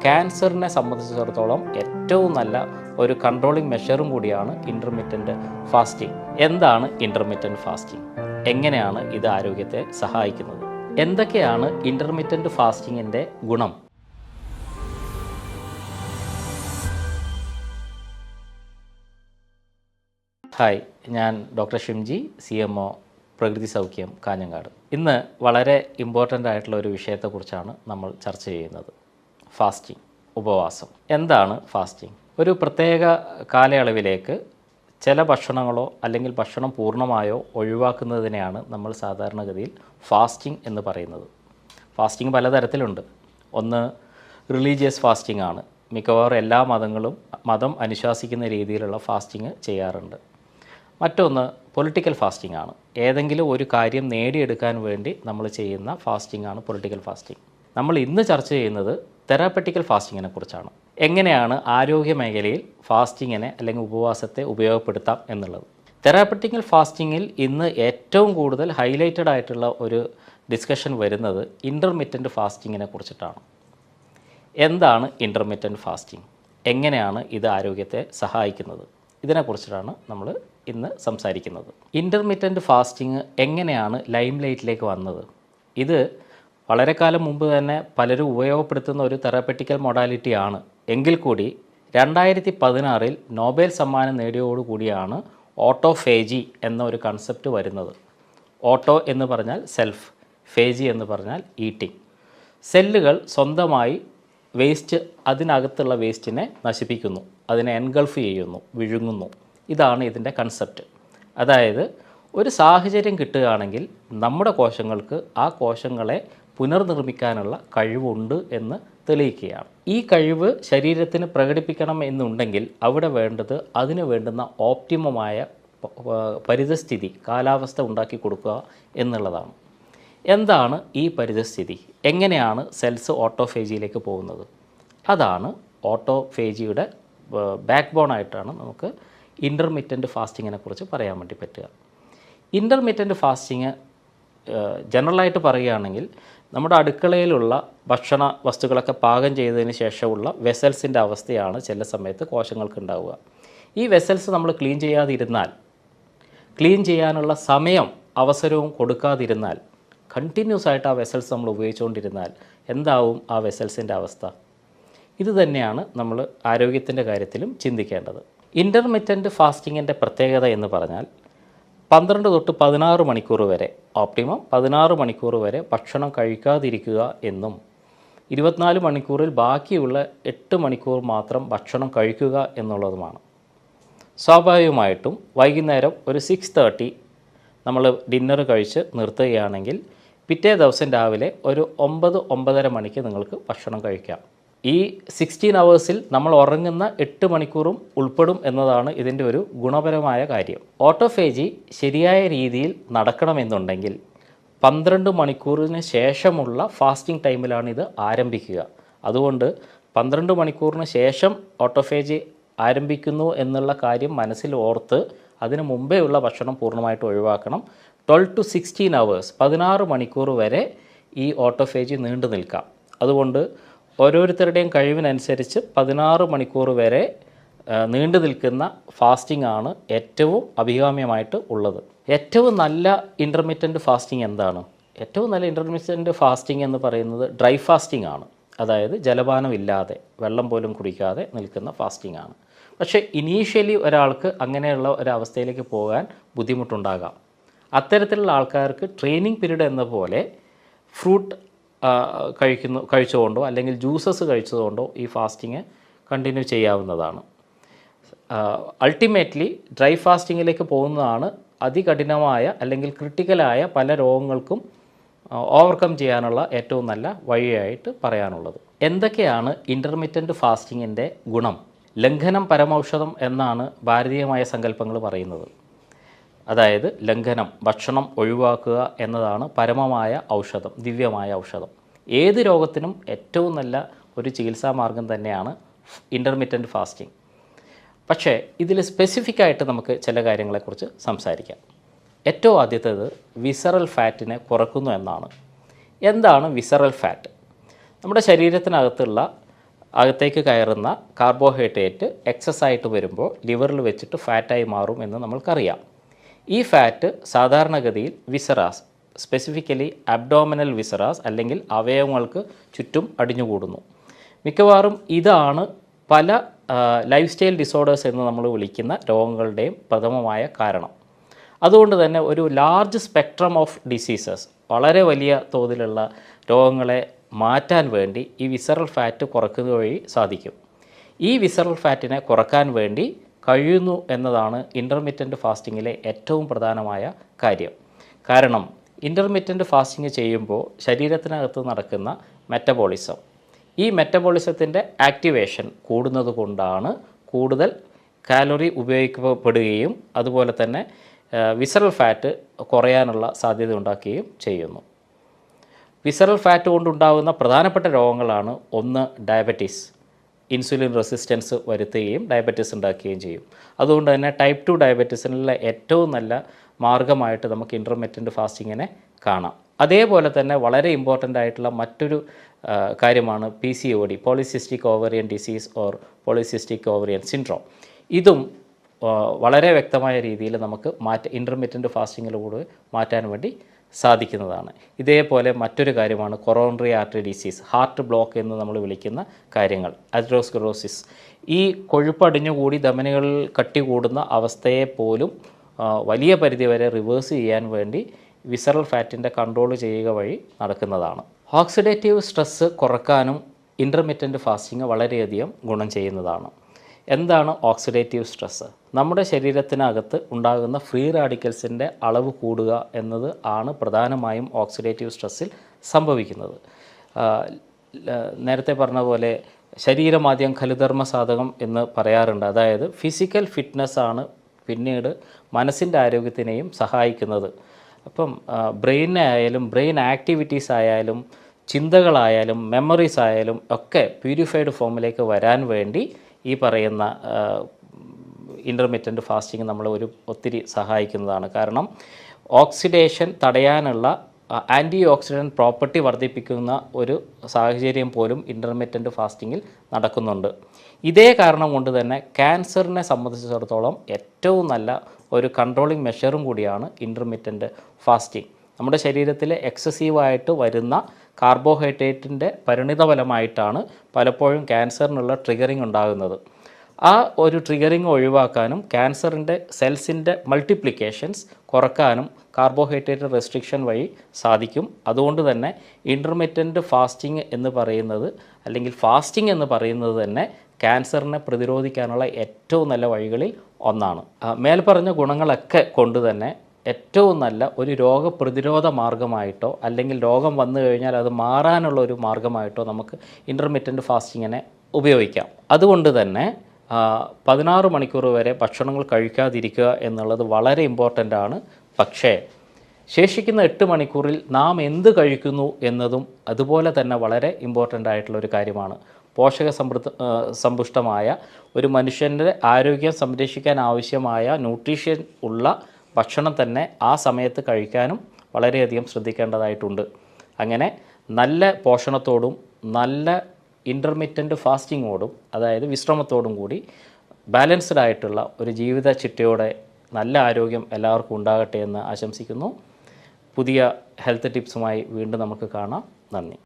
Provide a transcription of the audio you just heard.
ക്യാൻസറിനെ സംബന്ധിച്ചിടത്തോളം ഏറ്റവും നല്ല ഒരു കൺട്രോളിംഗ് മെഷറും കൂടിയാണ് ഇൻ്റർമിറ്റൻറ്റ് ഫാസ്റ്റിംഗ്. എന്താണ് ഇൻ്റർമിറ്റൻറ്റ് ഫാസ്റ്റിംഗ്? എങ്ങനെയാണ് ഇത് ആരോഗ്യത്തെ സഹായിക്കുന്നത്? എന്തൊക്കെയാണ് ഇൻ്റർമിറ്റൻറ്റ് ഫാസ്റ്റിങ്ങിൻ്റെ ഗുണം? ഹായ്, ഞാൻ ഡോക്ടർ ഷിംജി, CMO പ്രകൃതി സൗഖ്യം കാഞ്ഞങ്ങാട്. ഇന്ന് വളരെ ഇമ്പോർട്ടൻ്റ് ആയിട്ടുള്ള ഒരു വിഷയത്തെക്കുറിച്ചാണ് നമ്മൾ ചർച്ച ചെയ്യുന്നത്. ഫാസ്റ്റിംഗ്, ഉപവാസം. എന്താണ് ഫാസ്റ്റിംഗ്? ഒരു പ്രത്യേക കാലയളവിലേക്ക് ചില ഭക്ഷണങ്ങളോ അല്ലെങ്കിൽ ഭക്ഷണം പൂർണ്ണമായോ ഒഴിവാക്കുന്നതിനെയാണ് നമ്മൾ സാധാരണഗതിയിൽ ഫാസ്റ്റിംഗ് എന്ന് പറയുന്നത്. ഫാസ്റ്റിംഗ് പലതരത്തിലുണ്ട്. ഒന്ന് റിലീജിയസ് ഫാസ്റ്റിംഗ് ആണ്. മിക്കവാറും എല്ലാ മതം അനുശാസിക്കുന്ന രീതിയിലുള്ള ഫാസ്റ്റിംഗ് ചെയ്യാറുണ്ട്. മറ്റൊന്ന് പൊളിറ്റിക്കൽ ഫാസ്റ്റിംഗ് ആണ്. ഏതെങ്കിലും ഒരു കാര്യം നേടിയെടുക്കാൻ വേണ്ടി നമ്മൾ ചെയ്യുന്ന ഫാസ്റ്റിംഗ് ആണ് പൊളിറ്റിക്കൽ ഫാസ്റ്റിംഗ്. നമ്മൾ ഇന്ന് ചർച്ച ചെയ്യുന്നത് തെറാപ്പറ്റിക്കൽ ഫാസ്റ്റിങ്ങിനെ കുറിച്ചാണ്. എങ്ങനെയാണ് ആരോഗ്യ മേഖലയിൽ ഫാസ്റ്റിങ്ങിനെ അല്ലെങ്കിൽ ഉപവാസത്തെ ഉപയോഗപ്പെടുത്താം എന്നുള്ളത്. തെറാപ്പറ്റിക്കൽ ഫാസ്റ്റിങ്ങിൽ ഇന്ന് ഏറ്റവും കൂടുതൽ ഹൈലൈറ്റഡ് ആയിട്ടുള്ള ഒരു ഡിസ്കഷൻ വരുന്നത് ഇൻ്റർമിറ്റൻറ്റ് ഫാസ്റ്റിങ്ങിനെ കുറിച്ചിട്ടാണ്. എന്താണ് ഇൻ്റർമിറ്റൻറ്റ് ഫാസ്റ്റിംഗ്? എങ്ങനെയാണ് ഇത് ആരോഗ്യത്തെ സഹായിക്കുന്നത്? ഇതിനെക്കുറിച്ചിട്ടാണ് നമ്മൾ ഇന്ന് സംസാരിക്കുന്നത്. ഇൻ്റർമിറ്റൻറ്റ് ഫാസ്റ്റിംഗ് എങ്ങനെയാണ് ലൈം ലൈറ്റിലേക്ക് വന്നത്? ഇത് വളരെ കാലം മുമ്പ് തന്നെ പലരും ഉപയോഗപ്പെടുത്തുന്ന ഒരു തെറാപ്പറ്റിക്കൽ മൊഡാലിറ്റിയാണ്. എങ്കിൽ കൂടി 2016 നോബൽ സമ്മാനം നേടിയോടുകൂടിയാണ് ഓട്ടോഫേജി എന്ന ഒരു കൺസെപ്റ്റ് വരുന്നത്. ഓട്ടോ എന്ന് പറഞ്ഞാൽ സെൽഫ്, ഫേജി എന്ന് പറഞ്ഞാൽ ഈറ്റിംഗ്. സെല്ലുകൾ സ്വന്തമായി അതിനകത്തുള്ള വേസ്റ്റിനെ നശിപ്പിക്കുന്നു, അതിനെ എൻഗൾഫ് ചെയ്യുന്നു, വിഴുങ്ങുന്നു. ഇതാണ് ഇതിൻ്റെ കൺസെപ്റ്റ്. അതായത് ഒരു സാഹചര്യം കിട്ടുകയാണെങ്കിൽ നമ്മുടെ കോശങ്ങൾക്ക് ആ കോശങ്ങളെ പുനർനിർമ്മിക്കാനുള്ള കഴിവുണ്ട് എന്ന് തെളിയിക്കുകയാണ്. ഈ കഴിവ് ശരീരത്തിന് പ്രകടിപ്പിക്കണം എന്നുണ്ടെങ്കിൽ അവിടെ വേണ്ടത് അതിന് വേണ്ടുന്ന ഓപ്റ്റിമമായ പരിതസ്ഥിതി, കാലാവസ്ഥ ഉണ്ടാക്കി കൊടുക്കുക എന്നുള്ളതാണ്. എന്താണ് ഈ പരിതസ്ഥിതി? എങ്ങനെയാണ് സെൽസ് ഓട്ടോഫേജിയിലേക്ക് പോകുന്നത്? അതാണ് ഓട്ടോഫേജിയുടെ ബാക്ക് ബോൺ ആയിട്ടാണ് നമുക്ക് ഇൻ്റർമിറ്റൻറ്റ് ഫാസ്റ്റിങ്ങിനെ കുറിച്ച് പറയാൻ വേണ്ടി പറ്റുക. ഇൻ്റർമിറ്റൻറ്റ് ഫാസ്റ്റിങ് ജനറലായിട്ട് പറയുകയാണെങ്കിൽ നമ്മുടെ അടുക്കളയിലുള്ള ഭക്ഷണ വസ്തുക്കളൊക്കെ പാകം ചെയ്തതിന് ശേഷമുള്ള വെസൽസിൻ്റെ അവസ്ഥയാണ് ചില സമയത്ത് കോശങ്ങൾക്ക് ഉണ്ടാവുക. ഈ വെസൽസ് നമ്മൾ ക്ലീൻ ചെയ്യാതിരുന്നാൽ, ക്ലീൻ ചെയ്യാനുള്ള സമയം അവസരവും കൊടുക്കാതിരുന്നാൽ, കണ്ടിന്യൂസ് ആയിട്ട് ആ വെസൽസ് നമ്മൾ ഉപയോഗിച്ചുകൊണ്ടിരുന്നാൽ എന്താവും ആ വെസൽസിൻ്റെ അവസ്ഥ? ഇത് തന്നെയാണ് നമ്മൾ ആരോഗ്യത്തിൻ്റെ കാര്യത്തിലും ചിന്തിക്കേണ്ടത്. ഇൻ്റർമിറ്റൻറ്റ് ഫാസ്റ്റിങ്ങിൻ്റെ പ്രത്യേകത എന്ന് പറഞ്ഞാൽ 12 തൊട്ട് 16 മണിക്കൂർ വരെ, ഓപ്റ്റിമം 16 മണിക്കൂർ വരെ ഭക്ഷണം കഴിക്കാതിരിക്കുക എന്നും 24 മണിക്കൂറിൽ ബാക്കിയുള്ള 8 മണിക്കൂർ മാത്രം ഭക്ഷണം കഴിക്കുക എന്നുള്ളതുമാണ്. സ്വാഭാവികമായിട്ടും വൈകുന്നേരം ഒരു 6:30 നമ്മൾ ഡിന്നർ കഴിച്ച് നിർത്തുകയാണെങ്കിൽ പിറ്റേ ദിവസം രാവിലെ ഒരു 9-9:30 മണിക്ക് നിങ്ങൾക്ക് ഭക്ഷണം കഴിക്കാം. ഈ 16 അവേഴ്സിൽ നമ്മൾ ഉറങ്ങുന്ന 8 മണിക്കൂറും ഉൾപ്പെടും എന്നതാണ് ഇതിൻ്റെ ഒരു ഗുണപരമായ കാര്യം. ഓട്ടോഫേജി ശരിയായ രീതിയിൽ നടക്കണമെന്നുണ്ടെങ്കിൽ 12 മണിക്കൂറിന് ശേഷമുള്ള ഫാസ്റ്റിംഗ് ടൈമിലാണ് ഇത് ആരംഭിക്കുക. അതുകൊണ്ട് 12 മണിക്കൂറിന് ശേഷം ഓട്ടോഫേജി ആരംഭിക്കുന്നു എന്നുള്ള കാര്യം മനസ്സിൽ ഓർത്ത് അതിന് മുമ്പേ ഉള്ള ഭക്ഷണം പൂർണ്ണമായിട്ട് ഒഴിവാക്കണം. 12 to 16 അവേഴ്സ്, 16 മണിക്കൂർ വരെ ഈ ഓട്ടോഫേജി നീണ്ടു നിൽക്കാം. അതുകൊണ്ട് ഓരോരുത്തരുടെയും കഴിവിനനുസരിച്ച് 16 മണിക്കൂർ വരെ നീണ്ടു നിൽക്കുന്ന ഫാസ്റ്റിംഗ് ആണ് ഏറ്റവും അഭികാമ്യമായിട്ട് ഉള്ളത്. ഏറ്റവും നല്ല ഇൻ്റർമിറ്റൻറ്റ് ഫാസ്റ്റിംഗ് എന്താണ്? ഏറ്റവും നല്ല ഇൻ്റർമിറ്റൻറ്റ് ഫാസ്റ്റിംഗ് എന്ന് പറയുന്നത് ഡ്രൈ ഫാസ്റ്റിംഗ് ആണ്. അതായത് ജലപാനം ഇല്ലാതെ, വെള്ളം പോലും കുടിക്കാതെ നിൽക്കുന്ന ഫാസ്റ്റിംഗ് ആണ്. പക്ഷേ ഇനീഷ്യലി ഒരാൾക്ക് അങ്ങനെയുള്ള ഒരവസ്ഥയിലേക്ക് പോകാൻ ബുദ്ധിമുട്ടുണ്ടാകാം. അത്തരത്തിലുള്ള ആൾക്കാർക്ക് ട്രെയിനിങ് പീരീഡ് എന്ന പോലെ ഫ്രൂട്ട് കഴിച്ചുകൊണ്ടോ അല്ലെങ്കിൽ ജ്യൂസസ് കഴിച്ചതുകൊണ്ടോ ഈ ഫാസ്റ്റിംഗ് കണ്ടിന്യൂ ചെയ്യാവുന്നതാണ്. അൾട്ടിമേറ്റ്ലി ഡ്രൈ ഫാസ്റ്റിങ്ങിലേക്ക് പോകുന്നതാണ് അതികഠിനമായ അല്ലെങ്കിൽ ക്രിട്ടിക്കലായ പല രോഗങ്ങൾക്കും ഓവർകം ചെയ്യാനുള്ള ഏറ്റവും നല്ല വഴിയായിട്ട് പറയാനുള്ളത്. എന്തൊക്കെയാണ് ഇൻ്റർമിറ്റൻറ്റ് ഫാസ്റ്റിങ്ങിൻ്റെ ഗുണം? ലംഘനം പരമൌഷധം എന്നാണ് ഭാരതീയമായ സങ്കല്പങ്ങൾ പറയുന്നത്. അതായത് ലംഘനം, ഭക്ഷണം ഒഴിവാക്കുക എന്നതാണ് പരമമായ ഔഷധം, ദിവ്യമായ ഔഷധം. ഏത് രോഗത്തിനും ഏറ്റവും നല്ല ഒരു ചികിത്സാ മാർഗം തന്നെയാണ് ഇൻ്റർമിറ്റൻറ്റ് ഫാസ്റ്റിംഗ്. പക്ഷേ ഇതിൽ സ്പെസിഫിക്കായിട്ട് നമുക്ക് ചില കാര്യങ്ങളെക്കുറിച്ച് സംസാരിക്കാം. ഏറ്റവും ആദ്യത്തേത് വിസറൽ ഫാറ്റിനെ കുറക്കുന്നു എന്നാണ്. എന്താണ് വിസറൽ ഫാറ്റ്? നമ്മുടെ ശരീരത്തിനകത്തുള്ള അകത്തേക്ക് കയറുന്ന കാർബോഹൈഡ്രേറ്റ് എക്സസ് ആയിട്ട് വരുമ്പോൾ ലിവറിൽ വെച്ചിട്ട് ഫാറ്റായി മാറും എന്ന് നമ്മൾക്കറിയാം. ഈ ഫാറ്റ് സാധാരണഗതിയിൽ വിസറാസ്, സ്പെസിഫിക്കലി അബ്ഡോമിനൽ വിസറാസ് അല്ലെങ്കിൽ അവയവങ്ങൾക്ക് ചുറ്റും അടിഞ്ഞുകൂടുന്നു. മിക്കവാറും ഇതാണ് പല ലൈഫ് സ്റ്റൈൽ ഡിസോർഡേഴ്സ് എന്ന് നമ്മൾ വിളിക്കുന്ന രോഗങ്ങളുടെയും പ്രഥമമായ കാരണം. അതുകൊണ്ട് തന്നെ ഒരു ലാർജ് സ്പെക്ട്രം ഓഫ് ഡിസീസസ്, വളരെ വലിയ തോതിലുള്ള രോഗങ്ങളെ മാറ്റാൻ വേണ്ടി ഈ വിസറൽ ഫാറ്റ് കുറയ്ക്കുക വഴി സാധിക്കും. ഈ വിസറൽ ഫാറ്റിനെ കുറക്കാൻ വേണ്ടി കഴിയുന്നു എന്നതാണ് ഇൻ്റർമിറ്റൻ്റ് ഫാസ്റ്റിങ്ങിലെ ഏറ്റവും പ്രധാനമായ കാര്യം. കാരണം ഇൻ്റർമിറ്റൻ്റ് ഫാസ്റ്റിംഗ് ചെയ്യുമ്പോൾ ശരീരത്തിനകത്ത് നടക്കുന്ന മെറ്റബോളിസം, ഈ മെറ്റബോളിസത്തിൻ്റെ ആക്ടിവേഷൻ കൂടുന്നത് കൊണ്ടാണ് കൂടുതൽ കാലറി ഉപയോഗിക്കപ്പെടുകയും അതുപോലെ തന്നെ വിസറൽ ഫാറ്റ് കുറയാനുള്ള സാധ്യത ഉണ്ടാക്കുകയും ചെയ്യുന്നു. വിസറൽ ഫാറ്റ് കൊണ്ടുണ്ടാകുന്ന പ്രധാനപ്പെട്ട രോഗങ്ങളാണ് ഒന്ന് ഡയബറ്റീസ്, ഇൻസുലിൻ റെസിസ്റ്റൻസ് വരുത്തുകയും ഡയബറ്റീസ് ഉണ്ടാക്കുകയും ചെയ്യും. അതുകൊണ്ട് തന്നെ ടൈപ്പ് 2 ഡയബറ്റീസിനുള്ള ഏറ്റവും നല്ല മാർഗ്ഗമായിട്ട് നമുക്ക് ഇൻ്റർമിറ്റൻ്റ് ഫാസ്റ്റിങ്ങിനെ കാണാം. അതേപോലെ തന്നെ വളരെ ഇമ്പോർട്ടൻ്റ് ആയിട്ടുള്ള മറ്റൊരു കാര്യമാണ് PCOD, polycystic ovarian disease or polycystic ovarian syndrome. ഇതും വളരെ വ്യക്തമായ രീതിയിൽ നമുക്ക് ഇൻ്റർമിറ്റൻ്റ് ഫാസ്റ്റിങ്ങിലൂടെ മാറ്റാൻ വേണ്ടി സാധിക്കുന്നതാണ്. ഇതേപോലെ മറ്റൊരു കാര്യമാണ് coronary artery disease, heart block എന്ന് നമ്മൾ വിളിക്കുന്ന കാര്യങ്ങൾ, അതെറോസ്ക്ലെറോസിസ്. ഈ കൊഴുപ്പടിഞ്ഞുകൂടി ധമനികളിൽ കട്ടി കൂടുന്ന അവസ്ഥയെ പോലും വലിയ പരിധിവരെ റിവേഴ്സ് ചെയ്യാൻ വേണ്ടി വിസറൽ ഫാറ്റിൻ്റെ കൺട്രോൾ ചെയ്യുക വഴി നടക്കുന്നതാണ്. ഓക്സിഡേറ്റീവ് സ്ട്രെസ്സ് കുറക്കാനും ഇൻ്റർമിറ്റൻ്റ് ഫാസ്റ്റിംഗ് വളരെയധികം ഗുണം ചെയ്യുന്നതാണ്. എന്താണ് ഓക്സിഡേറ്റീവ് സ്ട്രെസ്സ്? നമ്മുടെ ശരീരത്തിനകത്ത് ഉണ്ടാകുന്ന ഫ്രീ റാഡിക്കൽസിൻ്റെ അളവ് കൂടുക എന്നത് ആണ് പ്രധാനമായും ഓക്സിഡേറ്റീവ് സ്ട്രെസ്സിൽ സംഭവിക്കുന്നത്. നേരത്തെ പറഞ്ഞ പോലെ ശരീരമാദ്യം ഖലുധർമ്മ സാധകം എന്ന് പറയാറുണ്ട്. അതായത് ഫിസിക്കൽ ഫിറ്റ്നസ്സാണ് പിന്നീട് മനസ്സിൻ്റെ ആരോഗ്യത്തിനെയും സഹായിക്കുന്നത്. അപ്പം ബ്രെയിനെ ആയാലും ബ്രെയിൻ ആക്ടിവിറ്റീസ് ആയാലും ചിന്തകളായാലും മെമ്മറീസ് ആയാലും ഒക്കെ പ്യൂരിഫൈഡ് ഫോമിലേക്ക് വരാൻ വേണ്ടി ഈ പറയുന്ന ഇൻ്റർമിറ്റൻ്റ് ഫാസ്റ്റിംഗ് നമ്മളെ ഒത്തിരി സഹായിക്കുന്നതാണ്. കാരണം ഓക്സിഡേഷൻ തടയാനുള്ള ആൻറ്റി ഓക്സിഡൻറ്റ് പ്രോപ്പർട്ടി വർദ്ധിപ്പിക്കുന്ന ഒരു സാഹചര്യം പോലും ഇൻ്റർമിറ്റൻ്റ് ഫാസ്റ്റിങ്ങിൽ നടക്കുന്നുണ്ട്. ഇതേ കാരണം കൊണ്ട് തന്നെ ക്യാൻസറിനെ സംബന്ധിച്ചിടത്തോളം ഏറ്റവും നല്ല ഒരു കൺട്രോളിങ് മെഷറും കൂടിയാണ് ഇൻ്റർമിറ്റൻ്റ് ഫാസ്റ്റിംഗ്. നമ്മുടെ ശരീരത്തിൽ എക്സസീവായിട്ട് വരുന്ന കാർബോഹൈഡ്രേറ്റിൻ്റെ പരിണിതഫലമായിട്ടാണ് പലപ്പോഴും ക്യാൻസറിനുള്ള ട്രിഗറിങ് ഉണ്ടാകുന്നത്. ആ ഒരു ട്രിഗറിങ് ഒഴിവാക്കാനും ക്യാൻസറിൻ്റെ സെൽസിൻ്റെ മൾട്ടിപ്ലിക്കേഷൻസ് കുറക്കാനും കാർബോഹൈഡ്രേറ്റ് റെസ്ട്രിക്ഷൻ വഴി സാധിക്കും. അതുകൊണ്ട് തന്നെ ഇൻ്റർമിറ്റൻ്റ് ഫാസ്റ്റിംഗ് എന്ന് പറയുന്നത്, അല്ലെങ്കിൽ ഫാസ്റ്റിംഗ് എന്ന് പറയുന്നത് തന്നെ ക്യാൻസറിനെ പ്രതിരോധിക്കാനുള്ള ഏറ്റവും നല്ല വഴികളിൽ ഒന്നാണ്. മേൽപ്പറഞ്ഞ ഗുണങ്ങളൊക്കെ കൊണ്ട് തന്നെ ഏറ്റവും നല്ല ഒരു രോഗപ്രതിരോധ മാർഗ്ഗമായിട്ടോ അല്ലെങ്കിൽ രോഗം വന്നു കഴിഞ്ഞാൽ അത് മാറാനുള്ള ഒരു മാർഗ്ഗമായിട്ടോ നമുക്ക് ഇൻ്റർമിറ്റൻ്റ് ഫാസ്റ്റിങ്ങിനെ ഉപയോഗിക്കാം. അതുകൊണ്ട് തന്നെ 16 മണിക്കൂർ വരെ ഭക്ഷണങ്ങൾ കഴിക്കാതിരിക്കുക എന്നുള്ളത് വളരെ ഇമ്പോർട്ടൻ്റ് ആണ്. പക്ഷേ ശേഷിക്കുന്ന 8 മണിക്കൂറിൽ നാം എന്ത് കഴിക്കുന്നു എന്നതും അതുപോലെ തന്നെ വളരെ ഇമ്പോർട്ടൻ്റ് ആയിട്ടുള്ള ഒരു കാര്യമാണ്. സമ്പുഷ്ടമായ ഒരു മനുഷ്യൻ്റെ ആരോഗ്യം സംരക്ഷിക്കാൻ ആവശ്യമായ ന്യൂട്രീഷൻ ഉള്ള ഭക്ഷണം തന്നെ ആ സമയത്ത് കഴിക്കാനും വളരെയധികം ശ്രദ്ധിക്കേണ്ടതായിട്ടുണ്ട്. അങ്ങനെ നല്ല പോഷണത്തോടും നല്ല ഇൻ്റർമിറ്റൻ്റ് ഫാസ്റ്റിങ്ങോടും, അതായത് വിശ്രമത്തോടും കൂടി ബാലൻസ്ഡ് ആയിട്ടുള്ള ഒരു ജീവിത ചിട്ടയോടെ നല്ല ആരോഗ്യം എല്ലാവർക്കും ഉണ്ടാകട്ടെ എന്ന് ആശംസിക്കുന്നു. പുതിയ ഹെൽത്ത് ടിപ്സുമായി വീണ്ടും നമുക്ക് കാണാം. നന്ദി.